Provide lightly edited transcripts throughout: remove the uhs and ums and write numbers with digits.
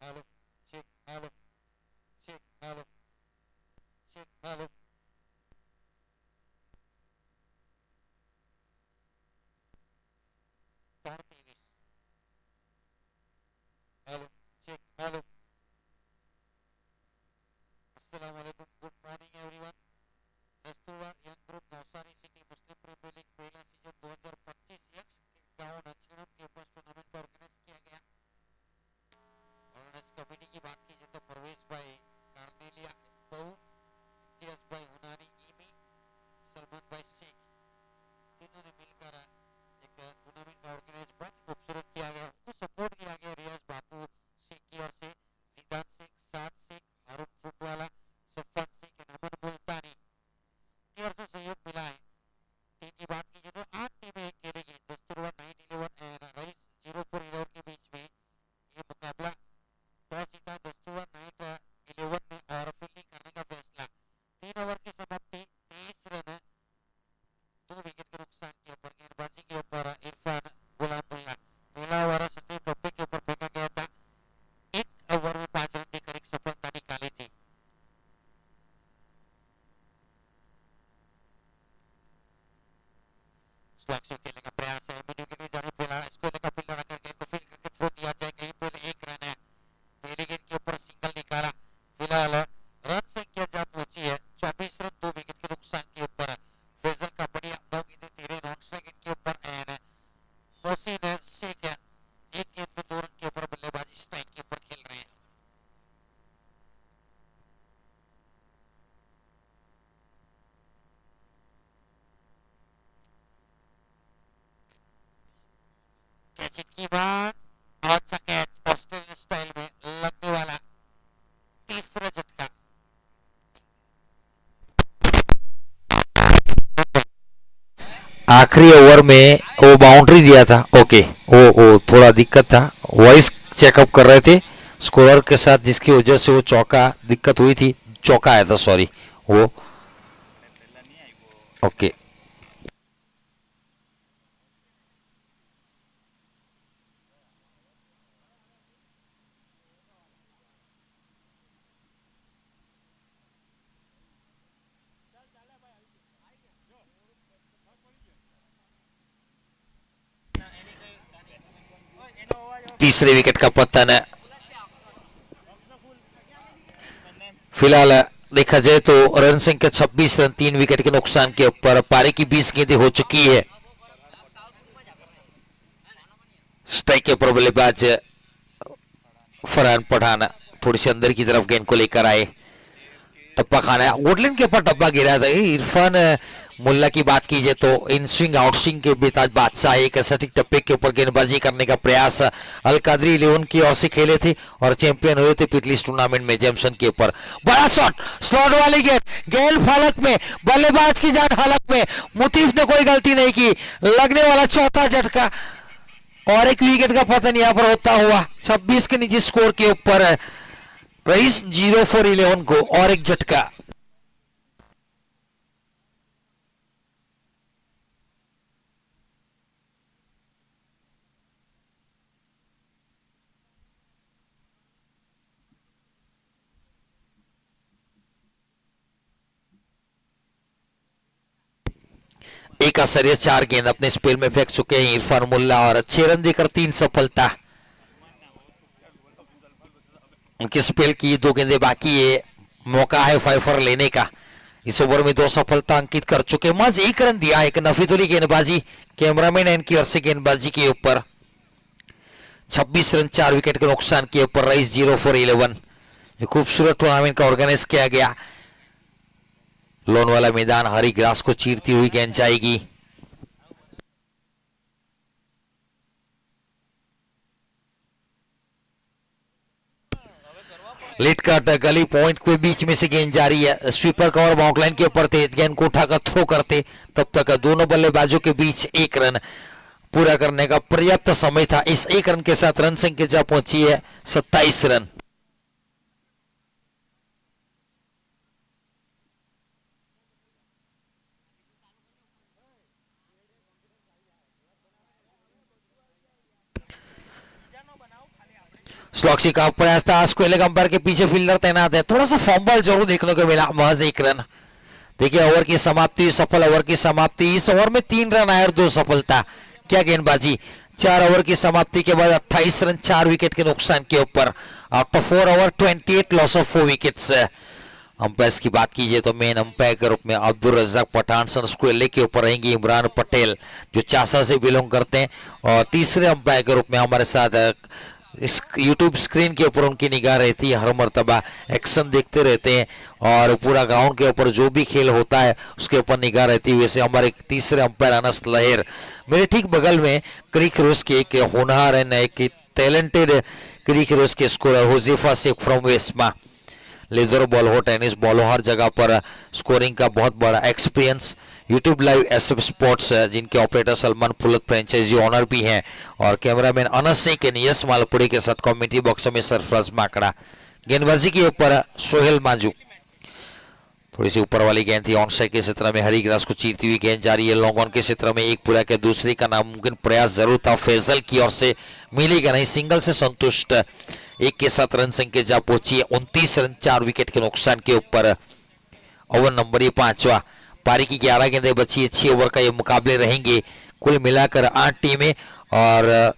Hello, check, hello, check, hello, check, hello. ત્રણ 23. Hello, check, hello. Assalamu alaikum. Good morning everyone. Kasturba young group Navsari city Muslim premier league पहला season 2025 यक्स गांव Nachgarh campus tournament का organise किया गया। Organise committee की बात की जाए तो परवेश भाई कार्नेलिया बहु, इम्तियाज भाई हुनानी ईमी, सलमान भाई शेख, तीनों ने मिलकर एक टूर्नामेंट का ऑर्गेनाइज बहुत ही खूबसूरत किया गया। उनको सपोर्ट किया गया रियाज बापू शेख की ओर से, जीदान शेख, साद शेख, हारून फुटवाला, सफान शेख और अमन मुल्तानी की ओर से सहयोग मिला है। टीम की बात की जाए तो 8 टीमें खेलेगी। दस्तूरवा 9-11 और रईस 0-4-11 के बीच में ये मुकाबला। टॉस जीता दस्तूरवा 9-11 ने और फील्डिंग करने का फैसला। 3 ओवर की समाप्ति 23 रन, 2 विकेट के नुकसान के ऊपर। गेंदबाजी के ऊपर इरफान गुलाम मुल्ला, पहला ओवर सतीश टोपे के ऊपर फेंका गया था। 1 ओवर में 5 रन देकर एक सफलता निकाली थी। स्लैग से खेलने का प्रयास है, मीडियम के लिए जाने पहला इसको लेकर फील्डर आकर गेंद को फील्ड करके थ्रो दिया जाए, कहीं पहले 1 रन है। पहली गेंद के ऊपर सिंगल निकाला। फिलहाल रन संख्या जहां पहुंची है 24 रन, 2 विकेट के नुकसान के ऊपर। फैजल का बढ़िया 9 गेंदें 13 नॉन स्ट्राइक गेंद के ऊपर एंड मोहसिन शेख 1 गेंद में 2 रन के ऊपर बल्लेबाजी स्ट्राइक के ऊपर खेल रहे हैं। कैच की बात और अच्छा कैच, ऑस्ट्रेलियन स्टाइल में लगने वाला तीसरा झटका। आखिरी ओवर में वो बाउंड्री दिया था। ओके, वो थोड़ा दिक्कत था, वॉइस चेकअप कर रहे थे स्कोरर के साथ, जिसकी वजह से वो चौका दिक्कत हुई थी, चौका आया था, सॉरी वो। ओके, तीसरे विकेट का पतन। फिलहाल देखा जाए तो रन संख्या 26 रन, 3 विकेट के नुकसान के ऊपर। पारी की 20 गेंदें हो चुकी है। स्ट्राइक के ऊपर बल्लेबाज फरहान पठान थोड़ी सी अंदर की तरफ गेंद को लेकर आए। टप्पा खाना है, वुडलैंड के ऊपर टप्पा गिरा था। इरफान मुल्ला की बात की जाए तो इन स्विंग आउट स्विंग के बेताज बादशाह एक सटीक टप्पे के ऊपर गेंदबाजी करने का प्रयास अल कादरी 11 की ओर से खेले थे और चैंपियन हुए थे पिछले इस टूर्नामेंट में। जेमसन के ऊपर बड़ा शॉट, स्लॉट वाली गेंद, गेंद फलक में, बल्लेबाज की जान हलक में। मुतीफ ने कोई गलती नहीं की, लगने वाला चौथा झटका और एक विकेट का पतन यहां पर होता हुआ 26 के निजी स्कोर के ऊपर। रईस 0-4-11 को और एक झटका। एक असरिया 4 गेंद अपने स्पेल में फेंक चुके हैं इरफान मुल्ला और 6 रन देकर 3 सफलता। उनके स्पेल की 2 गेंदें बाकी है, मौका है 5 फॉर लेने का। इस ओवर में 2 सफलता अंकित कर चुके, मज 1 रन दिया। एक नफीदुली गेंदबाजी कैमरामैन एंड की ओर से गेंदबाजी के ऊपर। 26 रन, 4 विकेट के नुकसान के ऊपर रईस 0-4-11। खूबसूरत टूर्नामेंट का ऑर्गेनाइज किया गया। लोन वाला मैदान, हरी ग्रास को चीरती हुई गेंद जाएगी। लेट कट गली पॉइंट के बीच में से गेंद जारी है। स्वीपर कवर बाउंड लाइन के ऊपर थे, गेंद को उठाकर थ्रो करते, तब तक दोनों बल्लेबाजों के बीच 1 रन पूरा करने का पर्याप्त समय था। इस 1 रन के साथ रन संख्या जा पहुंची है 27 रन। स्लॉक्सी का प्रयास था, स्क्वायर लेग अंपायर के पीछे फील्डर तैनात है, थोड़ा सा फॉर्मबॉल जरूर देखने को मिला, महज 1 रन। देखिए ओवर की समाप्ति, सफल ओवर की समाप्ति, इस ओवर में 3 रन आए और 2 सफलता। क्या गेंदबाजी, 4 ओवर की समाप्ति के बाद 28 रन 4 विकेट के नुकसान के ऊपर। After 4 over 28 loss of 4 wickets. Umpire की बात कीजिए तो मेन अंपायर के रूप में अब्दुल रज्जाक पठान, सन स्क्वायर लेग के ऊपर रहेंगे इमरान पटेल जो चासा से बिलोंग करते हैं, और तीसरे अंपायर के रूप में हमारे साथ इस यूट्यूब स्क्रीन के ऊपर उनकी निगाह रहती है, हर मर्तबा एक्शन देखते रहते हैं और पूरा ग्राउंड के ऊपर जो भी खेल होता है उसके ऊपर निगाह रहती है। वैसे हमारे तीसरे अंपायर अनस लहेर, मेरे ठीक बगल में क्रिक रोज के एक होनहार एंड एक टैलेंटेड क्रिक रोज के scorer Huzaifa Shaikh from Vesma. Leather ball हो, टेनिस बॉल हो, हर जगह पर स्कोरिंग का बहुत बड़ा experience. YouTube live SF sports जिनके operator Salman Pulat franchise owner भी हैं, और कैमरामैन अनस सिंह के नियस मालपुरी के साथ कमेंट्री बॉक्स में सरफराज माकड़ा। गेंदबाजी के ऊपर सोहेल माजू, थोड़ी सी ऊपर वाली गेंद थी, ऑन साइड के क्षेत्र में हरीग्रास को चीरती हुई गेंद जा रही है, लॉन्ग ऑन के क्षेत्र में एक पूरा के दूसरी का नामुमकिन प्रयास जरूर था, फैजल की ओर से मिलेगा नहीं, सिंगल से संतुष्ट। 1 के 7 रन संख्या जा पहुंची है, 29 रन 4 विकेट के नुकसान के ऊपर। ओवर नंबर ये 5वां, पारी की 11 गेंदें बची है, 6 ओवर का ये मुकाबले रहेंगे, कुल मिलाकर 8 टीमें और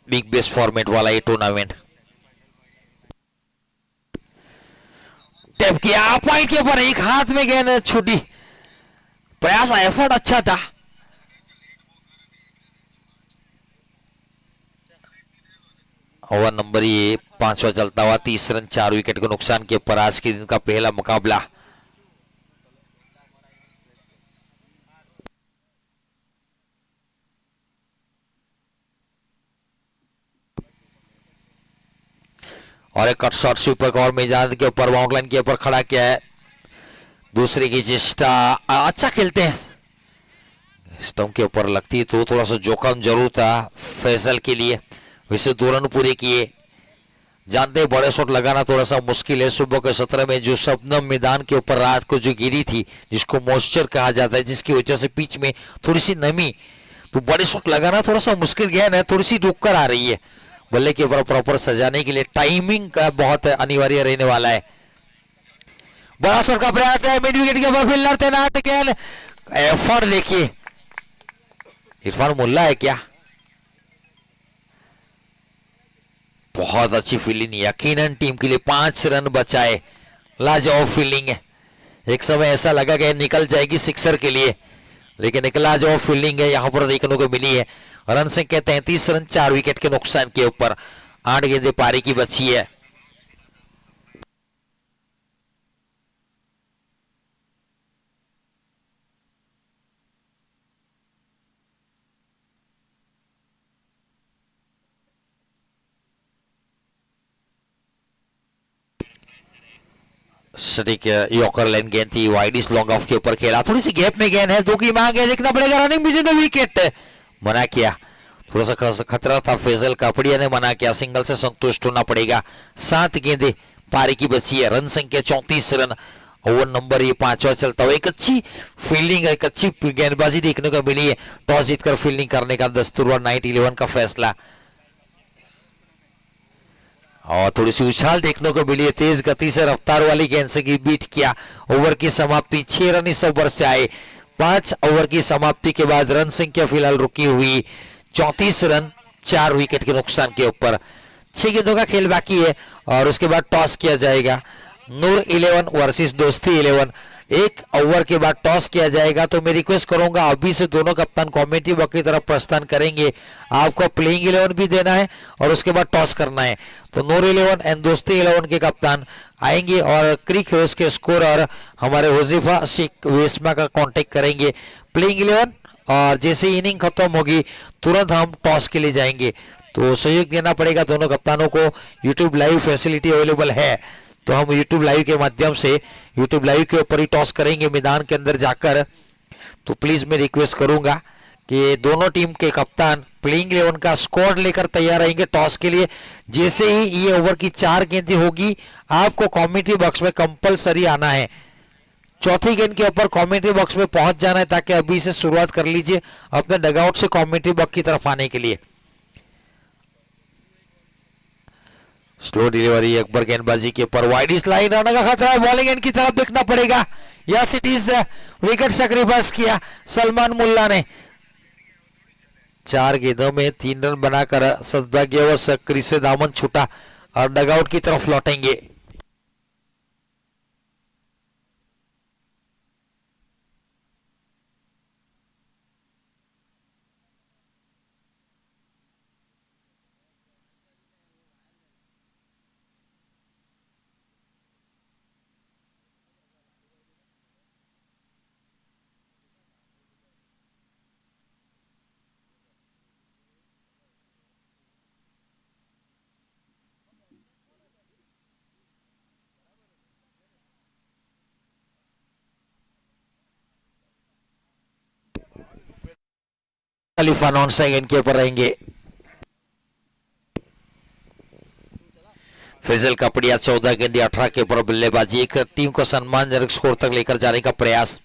बिग बेस फॉर्मेट वाला ये टूर्नामेंट। टैप किया पॉइंट के ऊपर, एक हाथ में गेंद छूटी, प्रयास एफर्ट अच्छा था। ओवर नंबर ये 5वां चलता हुआ, 30 रन 4 विकेट के नुकसान के ऊपर आज के दिन का पहला मुकाबला। और एक कट शॉट स्वीपर का और मैदान के ऊपर बाउंड लाइन के ऊपर खड़ा किया है, दूसरे की चेष्टा, अच्छा खेलते हैं, स्टंप के ऊपर लगती है तो थोड़ा सा जोखिम जरूर था फैसल के लिए। वैसे 2 रन पूरे किए, जानते हैं बड़े शॉट लगाना थोड़ा सा मुश्किल है। सुबह के 17 में जो शबनम मैदान के ऊपर रात को जो गिरी थी, जिसको मॉइस्चर कहा जाता है, जिसकी वजह से पिच में थोड़ी सी नमी, तो बड़े शॉट लगाना थोड़ा सा मुश्किल गेंद है, थोड़ी सी रुक कर आ रही है। बल्ले के ऊपर प्रॉपर सजाने के लिए टाइमिंग का बहुत अनिवार्य रहने वाला है। बड़ा शॉट का प्रयास है, मिड विकेट के ऊपर फील्डर तैनात, गेंद एफर्ट देखिए, इरफान मुल्ला है क्या, बहुत अच्छी फील्डिंग, यकीनन टीम के लिए 5 रन बचाए, लाजवाब फील्डिंग है। एक समय ऐसा लगा कि निकल जाएगी सिक्सर के लिए, लेकिन एक लाजवाब फील्डिंग है यहां पर देखने को मिली है। रन संख्या 33 रन 4 विकेट के नुकसान के ऊपर, 8 गेंदें पारी की बची है। सटीक यॉर्कर लाइन गेंद थी, वाइडिस लॉन्ग ऑफ के ऊपर खेला, थोड़ी सी गैप में गेंद है, 2 की मांग है, देखना पड़ेगा, रनिंग बिटवीन विकेट, मना किया, थोड़ा सा खतरा था, फैजल कापड़िया ने मना किया, सिंगल से संतुष्ट होना पड़ेगा। 7 गेंदें पारी की बची है, रन संख्या 34 रन। ओवर नंबर ये 5वां चलता हुआ, एक अच्छी फील्डिंग, एक अच्छी गेंदबाजी देखने को मिली है, टॉस जीतकर फील्डिंग करने का दस्तूर और नाइट 11 का फैसला, और थोड़ी सी उछाल देखने को मिली है, तेज गति से रफ्तार वाली गेंद से बीट किया। ओवर की समाप्ति 6 रन इस ओवर से आए, 5 ओवर की समाप्ति के बाद रन संख्या फिलहाल रुकी हुई 34 रन 4 विकेट के नुकसान के ऊपर। 6 गेंदों का खेल बाकी है और उसके बाद टॉस किया जाएगा। नूर 11 वर्सेस दोस्ती 11, 1 ओवर के बाद टॉस किया जाएगा। तो मैं रिक्वेस्ट करूंगा अभी से दोनों कप्तान कमेटी बॉक्स की तरफ प्रस्थान करेंगे, आपको प्लेइंग 11 भी देना है और उसके बाद टॉस करना है। तो नूर 11 एंड दोस्ती 11 के कप्तान आएंगे और क्रिक रोज के स्कोर और हमारे हुजैफा शेख वेस्मा का कांटेक्ट करेंगे। प्लेइंग 11 और जैसे ही इनिंग खत्म होगी तुरंत हम टॉस के लिए जाएंगे। तो सहयोग देना पड़ेगा दोनों कप्तानों को। यूट्यूब लाइव फैसिलिटी अवेलेबल है, तो हम यूट्यूब लाइव के माध्यम से यूट्यूब लाइव के ऊपर ही टॉस करेंगे मैदान के अंदर जाकर। तो प्लीज मैं रिक्वेस्ट करूंगा कि दोनों टीम के कप्तान प्लेइंग 11 का स्कोर लेकर तैयार रहेंगे टॉस के लिए। जैसे ही ये ओवर की 4 गेंदें होगी आपको कमेंट्री बॉक्स में कंपलसरी आना है। चौथी गेंद के ऊपर कमेंट्री बॉक्स में पहुंच जाना है, ताकि अभी से शुरुआत कर लीजिए अपने डगआउट से कमेंट्री बॉक्स की तरफ आने के लिए। स्लो डिलीवरी अकबर गेंदबाजी के ऊपर वाइड इस लाइन रन का खतरा है, बॉलिंग एंड की तरफ देखना पड़ेगा। Yes it is wicket sacrifice किया सलमान मुल्ला ने। 4 गेंदों में 3 रन बनाकर सद्भाग्यवश क्रीज से दामन छूटा और डगआउट की तरफ लौटेंगे। खलीफा नॉन स्ट्राइक के ऊपर रहेंगे। फैजल कपड़िया 14 गेंदे 18 के ऊपर बल्लेबाजी, एक टीम को सम्मानजनक स्कोर तक लेकर जाने का प्रयास।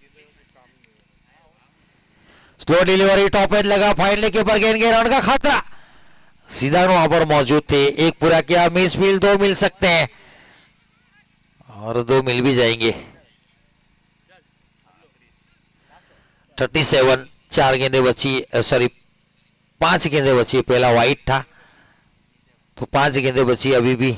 स्लो डिलीवरी टॉप एंड लगा, फाइनल के ऊपर गेंद रन का खतरा, सीधा वहां पर मौजूद थे। एक पूरा किया, मिस मिल 2 मिल सकते हैं और 2 मिल भी जाएंगे। 37 4 गेंदे बची, सॉरी 5 गेंदे बची, पहला वाइट था तो 5 गेंदे बची अभी भी।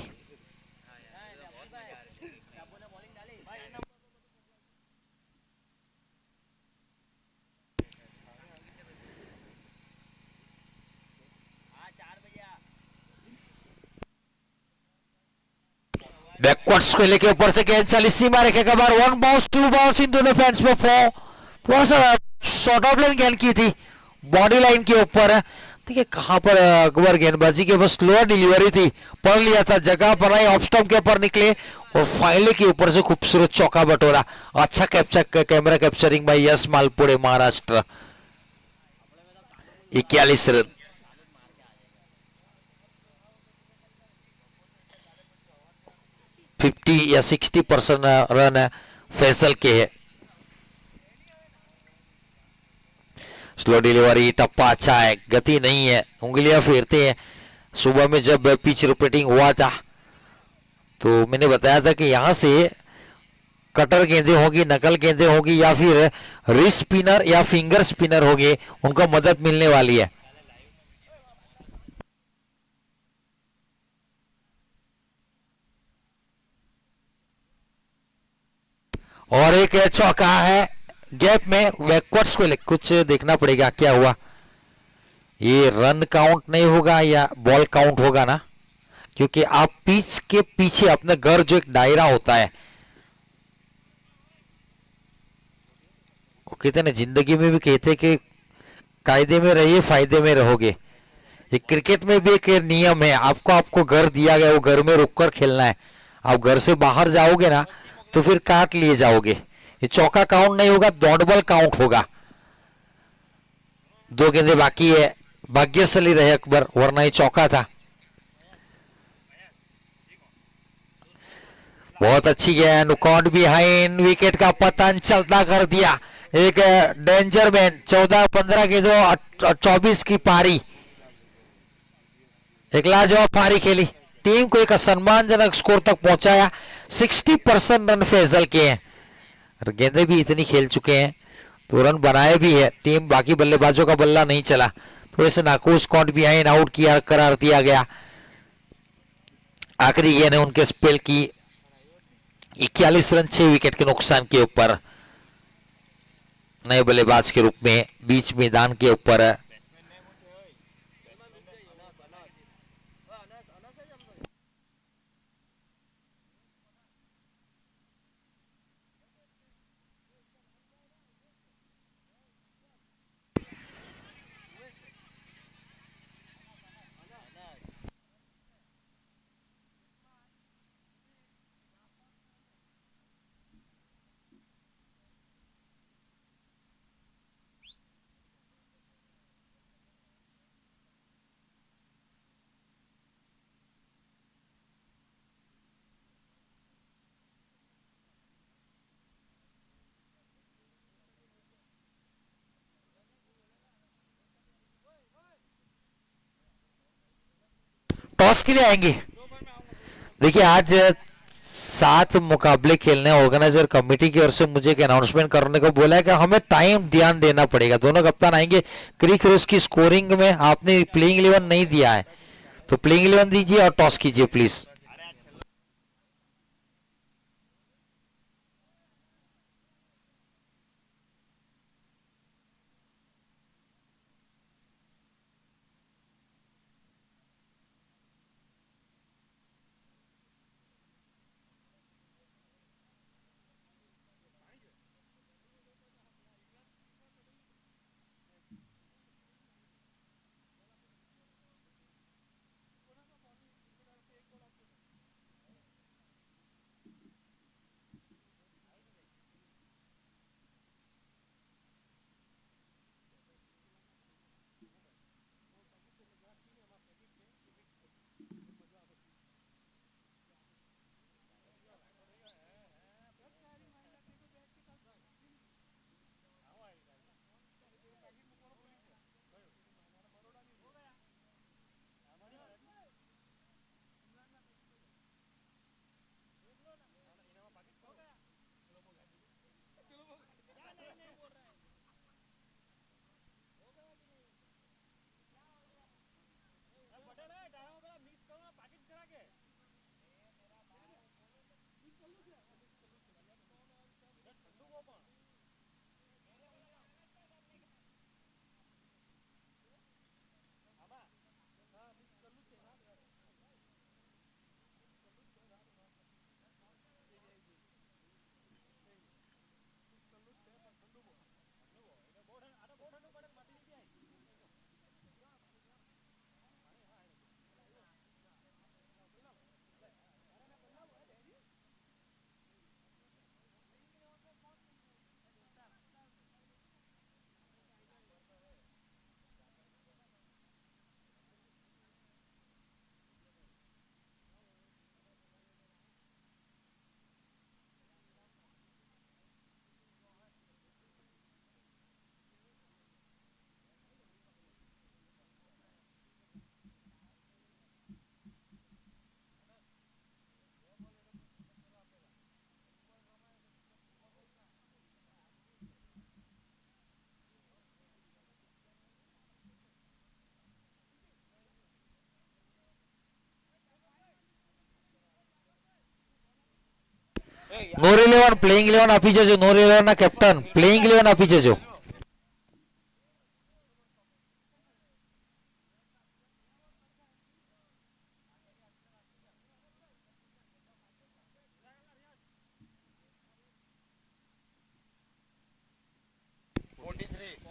बैकवर्ड्स को लेके ऊपर से गेंद चली, सीमा रखेगा बार, 1 बाउंस 2 बाउंस इन दोनों फैंस पे 4, थोड़ा सा शॉर्ट ऑफ लाइन गेंद की थी, बॉडी लाइन के ऊपर। देखिए कहां पर अकबर गेंदबाजी के बस स्लो डिलीवरी थी, पढ़ लिया था, जगह पर आई, ऑफ स्टंप के ऊपर निकले और फाइनल के ऊपर से खूबसूरत चौका बटोरा। अच्छा कैप्चर, कैमरा कैप्चरिंग बाय यश मालपुरे महाराष्ट्र। 41 रन। फिफ्टी या 60% रन फैसल के है। स्लो डिलीवरी, टप्पा अच्छा है, गति नहीं है, उंगलियां फेरते हैं। सुबह में जब पिच रिपीटिंग हुआ था तो मैंने बताया था कि यहां से कटर गेंदें होगी, नकल गेंदें होगी या फिर रिस्ट स्पिनर या फिंगर स्पिनर होंगे, उनको मदद मिलने वाली है। और एक चौका है गैप में, बैकवर्ड्स को कुछ देखना पड़ेगा क्या हुआ। ये रन काउंट नहीं होगा या बॉल काउंट होगा ना, क्योंकि आप पिच के पीछे अपने घर जो एक दायरा होता है, वो कहते हैं ना जिंदगी में भी कहते हैं कि कायदे में रहिए फायदे में रहोगे। ये क्रिकेट में भी एक नियम है, आपको घर दिया गया, वो घर में रुककर खेलना है। आप घर से बाहर जाओगे ना तो फिर काट लिए जाओगे। ये चौका काउंट नहीं होगा, डॉट बॉल काउंट होगा। 2 गेंदे बाकी है, भाग्यशाली रहे अकबर, वरना ये चौका था। बहुत अच्छी गेंद, कॉट बिहाइंड, विकेट का पतन चलता कर दिया। एक डेंजर मैन, 14-15 के 24 की पारी, एक लाजवाब पारी खेली, टीम को एक सम्मानजनक स्कोर तक पहुंचाया। 60% रन फैजल के हैं, गेंदे भी इतनी खेल चुके हैं तो रन बनाए भी है। टीम बाकी बल्लेबाजों का बल्ला नहीं चला, थोड़े से नाकूस, कॉट बिहाइंड आउट किया करार दिया गया। आखिरी गेंद है उनके स्पेल की, 41 रन 6 विकेट के नुकसान के ऊपर, नए बल्लेबाज के रूप में बीच मैदान के ऊपर। टॉस के लिए आएंगे, देखिए आज 7 मुकाबले खेलने ऑर्गेनाइजर कमेटी की ओर से मुझे एक अनाउंसमेंट करने को बोला है कि हमें टाइम ध्यान देना पड़ेगा। दोनों कप्तान आएंगे। क्रिक रोज की स्कोरिंग में आपने प्लेइंग 11 नहीं दिया है, तो प्लेइंग 11 दीजिए और टॉस कीजिए प्लीज। નોર 11 પ્લેઇંગ 11 આપી જજો। નોર 11 ના કેપ્ટન પ્લેઇંગ 11 આપી જજો।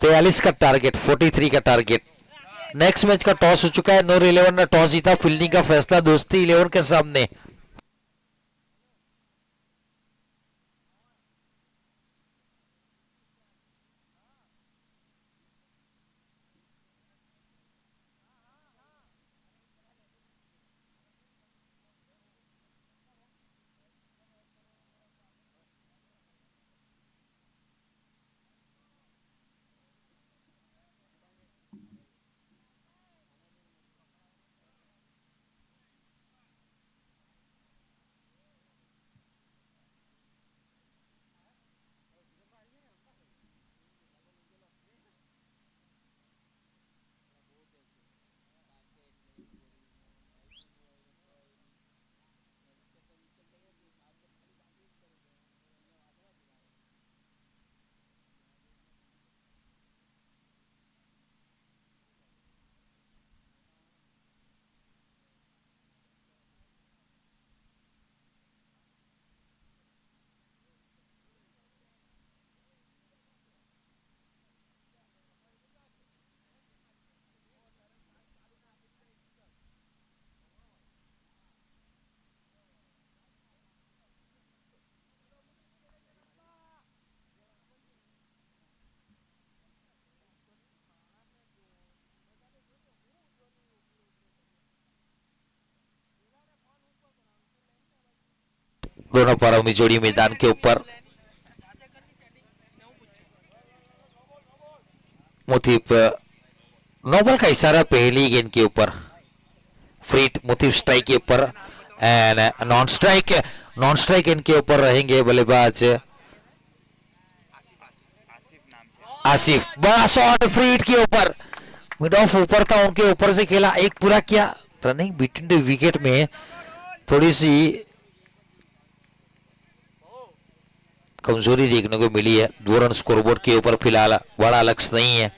तैयलीस का टारगेट, 43 का टारगेट। नेक्स्ट मैच का टॉस हो चुका है। नोर 11 ने टॉस जीता। फील्डिंग का फैसला दोस्ती 11 के सामने। दोनों पारों में जोड़ी मैदान के ऊपर। मुतीफ नोबल का इशारा पहली गेंद के ऊपर। फ्रीट मुतीफ स्ट्राइक के ऊपर एंड नॉन स्ट्राइक इनके ऊपर रहेंगे बल्लेबाज आसिफ। बड़ा शॉट फ्री हिट के ऊपर, मिड ऑफ ऊपर था, उनके ऊपर से खेला, एक पूरा किया। रनिंग बिटवीन द विकेट में थोड़ी सी कमजोरी देखने को मिली है। 2 रन स्कोरबोर्ड के ऊपर फिलहाल बड़ा लक्ष्य नहीं है।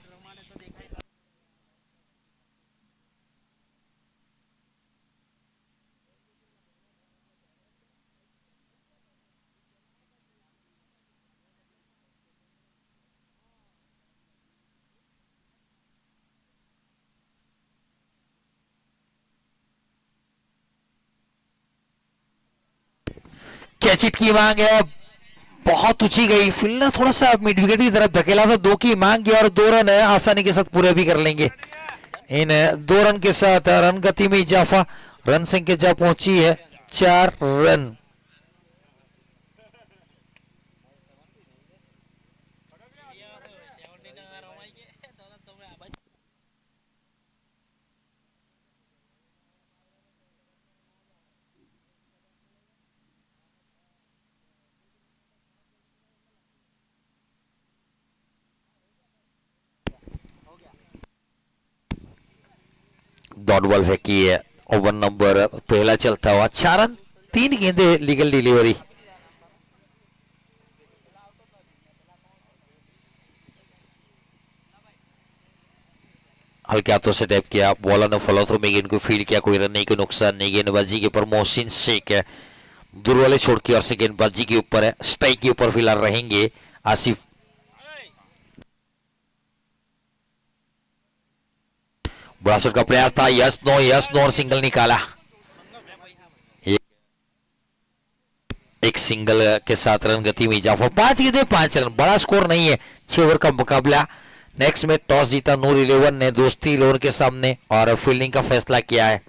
कैच हिट की मांग है, बहुत ऊंची गई, फील्डर थोड़ा सा मिड विकेट की तरफ धकेला था। 2 की मांग की और 2 रन आसानी के साथ पूरे भी कर लेंगे। इन 2 रन के साथ रन गति में इजाफा, रन संख्या जा पहुंची है 4 रन। डॉट बॉल फेंकी है, ओवर नंबर पहला चलता हुआ 4 रन 3 गेंदे, लीगल डिलीवरी। हल्के हाथों से टैप किया, बॉलर ने फॉलो थ्रू में गेंद को फील्ड किया, कोई रन नहीं, कोई नुकसान नहीं। गेंदबाजी के ऊपर मोहसिन शेख है, दूर वाले छोड़ की ओर से गेंदबाजी के ऊपर है। स्ट्राइक के ऊपर फिलहाल रहेंगे आसिफ। बड़ा शॉट का प्रयास था, यस नो और सिंगल निकाला। एक सिंगल के साथ रन गति में इजाफा, 5 गेंदे 5 रन, बड़ा स्कोर नहीं है। 6 ओवर का मुकाबला। नेक्स्ट में टॉस जीता नूर 11 ने दोस्ती 11 के सामने और फील्डिंग का फैसला किया है।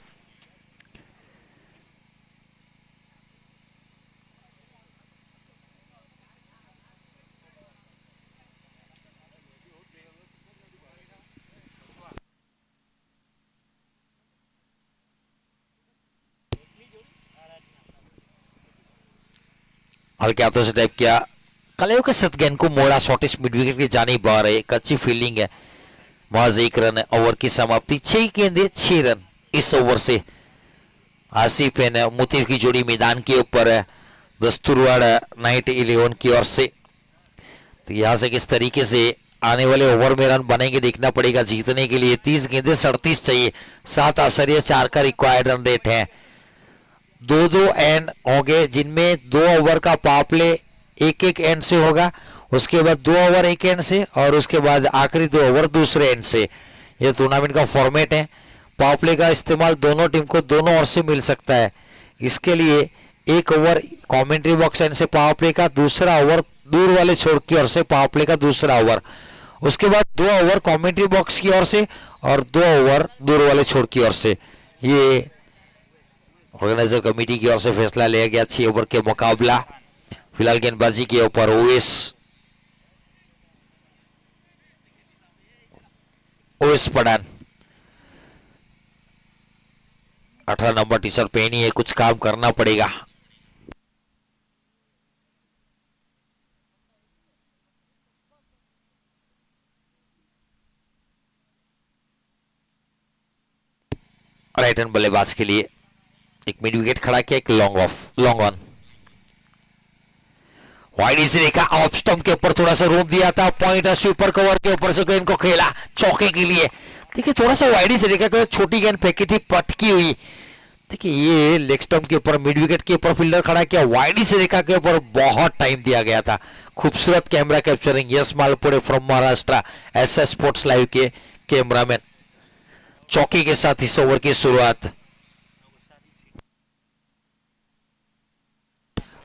हल्के हाथों से टैप किया, कलेव के साथ गेंद को मोड़ा, शॉर्टिश मिड विकेट की जानिब आ रहे, कच्ची फील्डिंग है। महज 1 रन है, ओवर की समाप्ति। 6 गेंदे 6 रन इस ओवर से। आसिफ एंड मुतीफ की जोड़ी मैदान के ऊपर है, दस्तूरवाड़ नाइट 11 की ओर से। तो यहां से किस तरीके से आने वाले ओवर में रन बनेंगे देखना पड़ेगा जीतने के लिए। 30 गेंदे 37 चाहिए, 7 आश्चर्य 4 का रिक्वायर्ड रन रेट है। 2-2 एंड होंगे, जिनमें 2 ओवर का पावरप्ले 1-1 एंड से होगा, उसके बाद 2 ओवर 1 एंड से, और उसके बाद आखिरी 2 ओवर दूसरे एंड से। यह टूर्नामेंट का फॉर्मेट है। पावरप्ले का इस्तेमाल दोनों टीम को दोनों ओर से मिल सकता है। इसके लिए 1 ओवर कमेंट्री बॉक्स एंड से पावरप्ले का, दूसरा ओवर दूर वाले छोर की ओर से पावरप्ले का दूसरा ओवर, उसके बाद 2 ओवर कमेंट्री बॉक्स की ओर से और 2 ओवर दूर वाले छोर की ओर से। ये ऑर्गेनाइजर कमेटी की ओर से फैसला लिया गया। 6 ओवर के मुकाबला। फिलहाल गेंदबाजी के ऊपर ओवेस पठान, 18 नंबर टी शर्ट पहनी है, कुछ काम करना पड़ेगा। राइट हैंड बल्लेबाज के लिए एक मिड विकेट खड़ा किया, एक लॉन्ग ऑन। वाइड से देखा, ऑफ स्टंप के ऊपर थोड़ा सा रोक दिया था, पॉइंट स्वीपर कवर के ऊपर से गेंद को खेला चौके के लिए। देखिए थोड़ा सा वाइड से देखा, छोटी गेंद फेंकी थी, पटकी हुई। देखिए ये लेग स्टंप के ऊपर मिड विकेट के ऊपर फील्डर खड़ा किया, वाइड से देखा के ऊपर बहुत टाइम दिया गया था। खूबसूरत camera capturing, yes Malpure from Maharashtra, SS sports live के कैमरामैन। चौके के साथ इस ओवर की शुरुआत।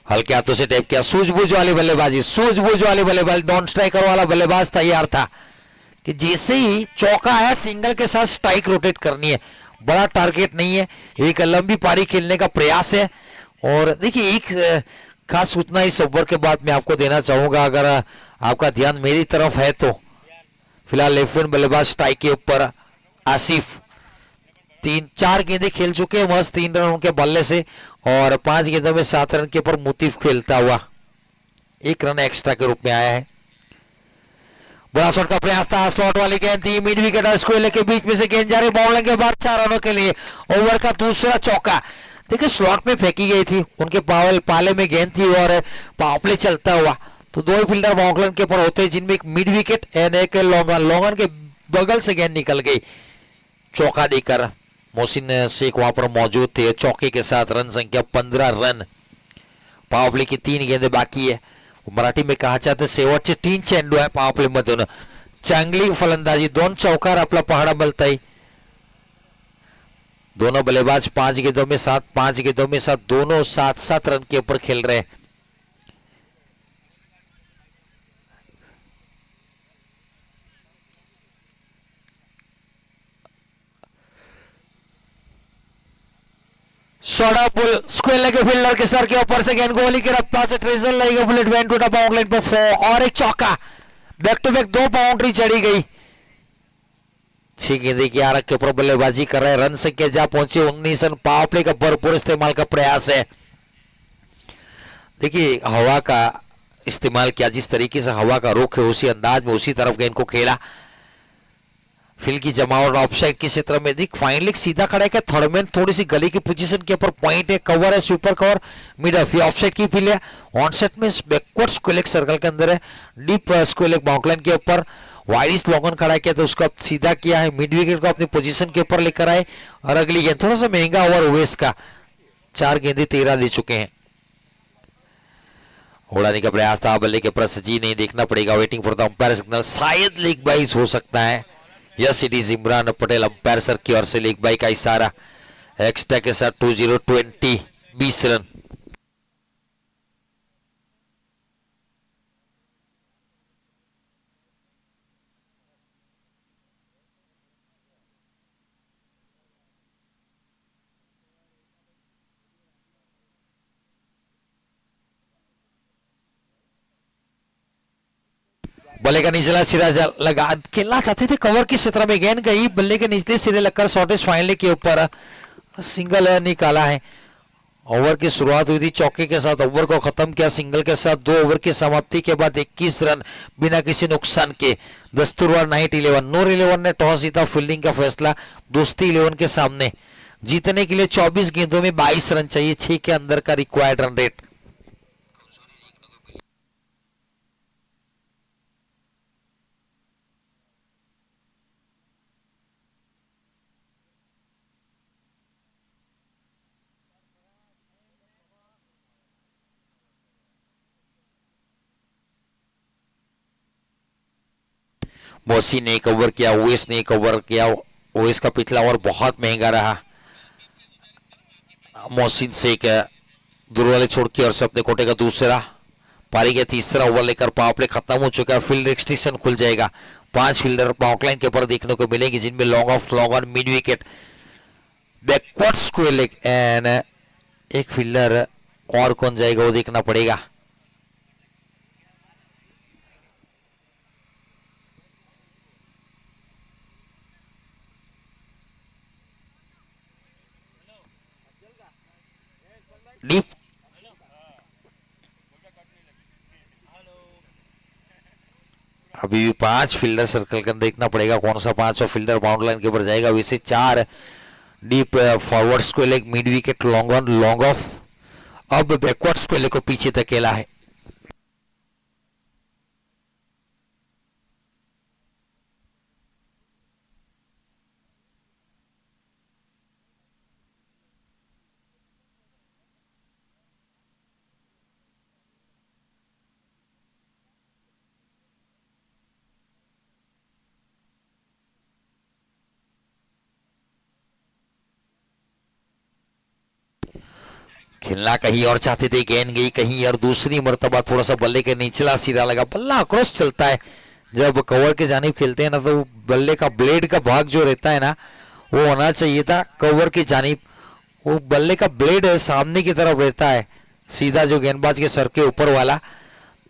हल्के हाथों से टैप किया, सूझबूझ वाली बल्लेबाजी, नॉन स्ट्राइकर वाला बल्लेबाज तैयार था कि जैसे ही चौका आया सिंगल के साथ स्ट्राइक रोटेट करनी है। बड़ा टारगेट नहीं है, एक लंबी पारी खेलने का प्रयास है। और देखिए एक खास सूचना इस ओवर के बाद मैं आपको देना चाहूंगा, अगर आपका ध्यान मेरी तरफ है तो। फिलहाल लेफ्ट हैंड बल्लेबाज स्ट्राइक के ऊपर आसिफ, तीन चार गेंदें खेल चुके हैं, मस्त 3 रन उनके बल्ले से और 5 गेंदों में 7 रन के ऊपर मुतीफ खेलता हुआ 1 रन एक्स्ट्रा के रूप में आया है। बड़ा शॉट का प्रयास था, स्लॉट वाली गेंद थी, मिड विकेट स्क्वेयर के बीच में से गेंद जा रही बॉलिंग के बाद 4 रनों के लिए ओवर का दूसरा चौका। देखिए स्लॉट में फेंकी गई थी, उनके पाले में गेंद थी और पावर प्ले चलता हुआ तो 2 फील्डर बॉकलन के ऊपर होते हैं, जिनमें एक मिड विकेट एंड एक लॉन्गन के बगल से गेंद निकल गई। चौका देकर मोहसिन शेख वहां पर मौजूद थे, चौके के साथ रन संख्या 15 रन। पावर प्ले की 3 गेंदें बाकी है, मराठी में कहा जातं शेवटचे 3 चेंडू आहे पावर प्ले मधून। चांगली फलंदाजी, 2 चौकार आपला पहाड़ा बलताई। दोनों बल्लेबाज 5 गेंदों में 7 5 गेंदों में 7 दोनों 7-7 रन के ऊपर खेल रहे हैं। शॉर्ट पुल स्क्वेयर लगे फील्डर के सर के ऊपर से गेंद गोली की रफ्तार से ट्रेजर लगेगा, bullet went to the boundary line पर 4 और एक चौका। बैक टू बैक 2 बाउंड्री चढ़ी गई। 6 गेंदे की आरक के ऊपर बल्लेबाजी कर रहे, रन संख्या जा पहुंचे 19 रन। पावर प्ले का भरपूर इस्तेमाल का प्रयास है। देखिए हवा का इस्तेमाल किया, जिस तरीके से हवा का रुख है उसी अंदाज में उसी तरफ गेंद को खेला। फील्ड की जमावट ऑफसाइड के क्षेत्र में दिख फाइनली सीधा खड़ा है, थर्ड मैन थोड़ी सी गली की पोजीशन के ऊपर पॉइंट है, कवर है, super cover mid of offside की फील्ड है। ऑन सेट में बैकवर्ड स्क्वेयर सर्कल के अंदर है, डीप स्क्वेयर बाउंड्री के ऊपर वाइडिस लॉन्गन खड़ा किया तो उसको सीधा किया है, मिड विकेट को अपनी पोजीशन के ऊपर लेकर आए और अगली गेंद थोड़ा सा महंगा ओवर ओवेस का 4 गेंदे 13 दे चुके हैं। उड़ाने का प्रयास था, बल्ले के ऊपर सजी नहीं, देखना पड़ेगा, waiting for the umpire signal, शायद लीग बाइस हो सकता है। Yes it is Imran Patel umpire sir की ओर से लीग बाई का इशारा। एक्स्ट्रा के साथ 20 20 रन। बल्ले का निचला सिरा लगा, खेलना चाहते थे, कवर के क्षेत्र में गेंद गई, बल्ले के निचले सिरे लगकर शॉर्टेज फाइनली के ऊपर सिंगल निकाला है। ओवर की शुरुआत हुई थी चौके के साथ, ओवर को खत्म किया सिंगल के साथ। 2 ओवर की समाप्ति के बाद 21 रन बिना किसी नुकसान के। दस्तूरवार नाइट 11 नूर 11 ने टॉस जीता, फील्डिंग का फैसला दोस्ती 11 के सामने। जीतने के लिए 24 गेंदों में 22 रन चाहिए, 6 के अंदर का रिक्वायर्ड रन रेट। मोसी ने एक ओवर किया, ओएस ने एक ओवर किया। ओएस का पिछला ओवर बहुत महंगा रहा। मोहसिन शेख दूर वाले छोड़ के और से अपने कोटे का दूसरा पारी के तीसरा ओवर लेकर पावर प्ले खत्म हो चुका है। फील्ड एक्सटेंशन खुल जाएगा। 5 फील्डर बाउंड्री के ऊपर देखने को मिलेंगे, जिनमें long off, long on, mid wicket, backward square leg and एक फील्डर और कौन जाएगा वो देखना पड़ेगा। डीप अभी भी 5 फील्डर सर्कल के अंदर, देखना पड़ेगा कौन सा 5वां फील्डर बाउंड्री लाइन के ऊपर जाएगा। वैसे 4 deep forward square leg, mid wicket, long on, long off. अब बैकवर्ड स्क्वेयर लेग को पीछे धकेला है। खेलना कहीं और चाहते थे, गेंद गई कहीं और। दूसरी मर्तबा थोड़ा सा बल्ले के निचला सिरा लगा। बल्ला अक्रॉस चलता है, जब कवर के जानिब खेलते हैं ना तो बल्ले का ब्लेड का भाग जो रहता है ना वो होना चाहिए था कवर की जानिब। वो बल्ले का ब्लेड है सामने की तरफ रहता है, सीधा जो गेंदबाज के सर के ऊपर वाला,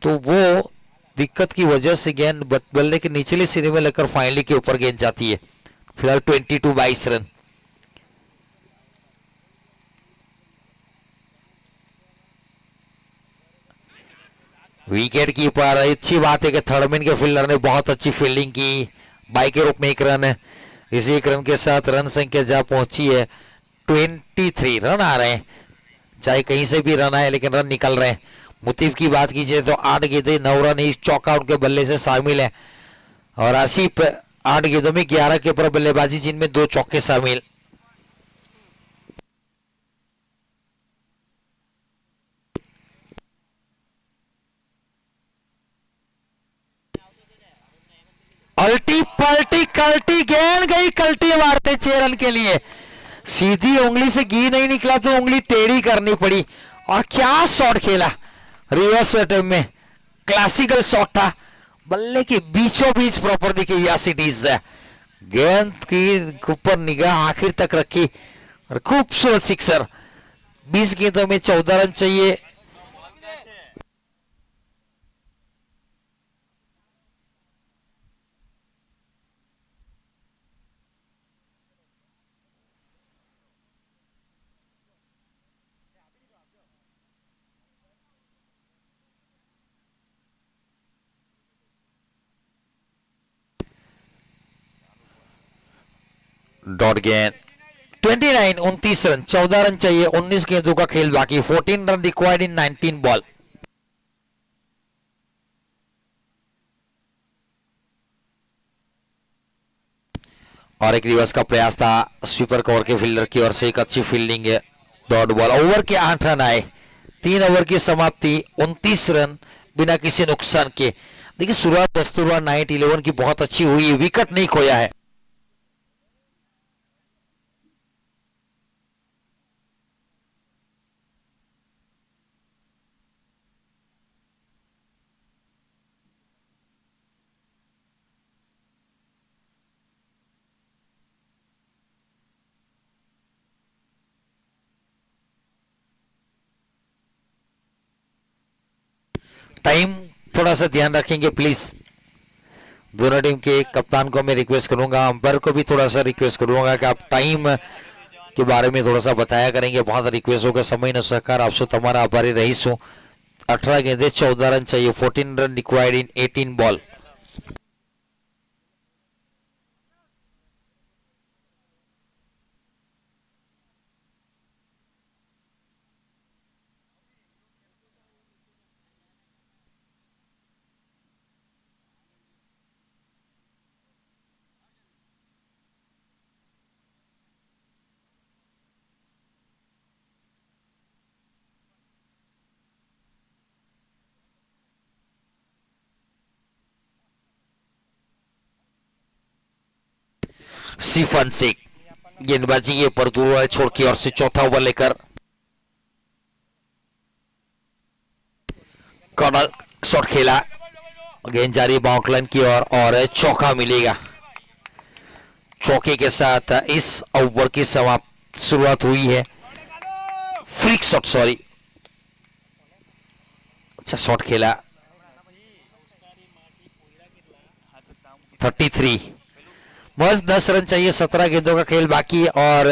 तो वो दिक्कत की वजह से गेंद बल्ले के निचले सिरे में लगकर फाइनली के ऊपर गेंद जाती है। फिलहाल 22 रन। विकेट कीपर, अच्छी बात है कि थर्ड मैन के फील्डर ने बहुत अच्छी फील्डिंग की, बाई के रूप में एक रन है। इसी एक रन के साथ रन संख्या जहां पहुंची है 23 रन आ रहे हैं, चाहे कहीं से भी रन आए लेकिन रन निकल रहे हैं। मुतीफ की बात कीजिए तो 8 गेंदें 9 रन, इस चौका उनके बल्ले से शामिल है। और आसिफ 8 गेंदों में 11 के ऊपर बल्लेबाजी, जिनमें 2 चौके शामिल। अल्टी पल्टी कल्टी, गेंद गई कल्टी मारते 6 रन के लिए। सीधी उंगली से घी नहीं निकला तो उंगली टेढ़ी करनी पड़ी। और क्या शॉट खेला रिवर्स अटैक में, क्लासिकल शॉट था, बल्ले के बीचों बीच प्रॉपर दिखे यासिटीज है। गेंद की ऊपर निगाह आखिर तक रखी और खूबसूरत सिक्सर। 20 गेंदों में 14 रन चाहिए। डॉट गेंद 29, 29 रन, 14 रन चाहिए, 19 गेंदों का खेल बाकी। 14 रन रिक्वायर्ड इन 19 बॉल। और एक रिवर्स का प्रयास था स्वीपर कवर के फील्डर की ओर से, एक अच्छी फील्डिंग है। डॉट बॉल, ओवर के 8 रन आए, 3 ओवर की समाप्ति, 29 रन बिना किसी नुकसान के। देखिए शुरुआत दस्तूरवार नाइट 11 की बहुत अच्छी हुई है, विकेट नहीं खोया है। टाइम थोड़ा सा ध्यान रखेंगे प्लीज। दोनों टीम के कप्तान को मैं रिक्वेस्ट करूंगा, अंपायर को भी थोड़ा सा रिक्वेस्ट करूंगा कि आप टाइम के बारे में थोड़ा सा बताया करेंगे। बहुत रिक्वेस्ट होगा, समय न सहकार आपसे तुम्हारा आभारी रहीश हूँ। 18 गेंदे 14 रन चाहिए, 14 run required in 18 ball. Sifan Shaikh गेंदबाजी ये पर दूर छोड़ की ओर से चौथा ओवर लेकर कॉर्नर शॉट खेला, गेंद जारी बाउंड लाइन की ओर और चौका मिलेगा। चौके के साथ इस ओवर की समाप्त शुरुआत हुई है। फ्लिक शॉट, सॉरी, अच्छा शॉट खेला। 33, बस 10 रन चाहिए, 17 गेंदों का खेल बाकी है और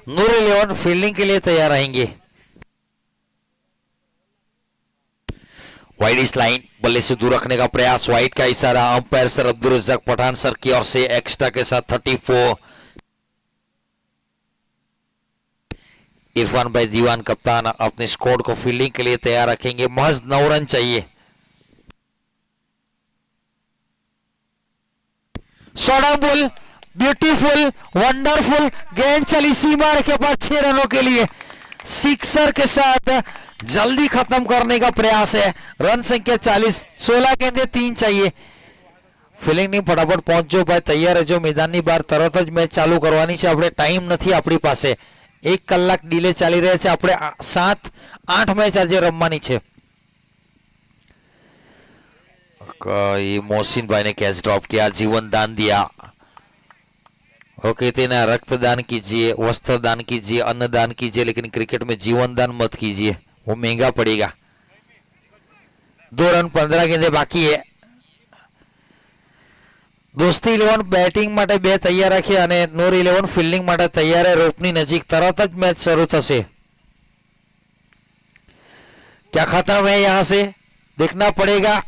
नूर 11 फील्डिंग के लिए तैयार रहेंगे। वाइड इस लाइन, बल्ले से दूर रखने का प्रयास, वाइड का इशारा, umpire sir Abdul Razzaq Pathan sir की ओर से एक्स्ट्रा के साथ 34। इरफान भाई दीवान कप्तान अपने स्क्वाड को फील्डिंग के लिए तैयार रखेंगे। महज 9 रन चाहिए। शॉर्ट बॉल, ब्यूटीफुल, वंडरफुल, गेंद चली सीमा के पास 6 रनों के लिए, सिक्सर के साथ जल्दी खत्म करने का प्रयास है। रन संख्या 40, 16 गेंदे 3 चाहिए। ફિલિંગ ની ફટાફટ પહોંચજો ભાઈ, તૈયાર રહેજો મેદાનની બહાર, તરત જ મેચ ચાલુ કરવાની છે આપણે, ટાઈમ નથી આપણી પાસે, 1 કલાક ડીલે ચાલી રહ્યા છે, આપણે 7-8 મેચ આજે રમવાની છે। मोहसिन भाई ने कैच ड्रॉप किया, जीवन दान दिया। वो कहते ना रक्तदान कीजिए, वस्त्र दान कीजिए, अन्न दान कीजिए, लेकिन क्रिकेट में जीवन दान मत कीजिए, वो महंगा पड़ेगा। 2 रन 15 गेंदे बाकी है। दोस्ती 11 બેટિંગ માટે 2 તૈયાર રાખી અને નૂર 11 ફિલ્ડિંગ માટે તૈયાર है। રોપની નજીક તરત જ मैच શરૂ થશે। क्या खत्म है यहां से? देखना पड़ेगा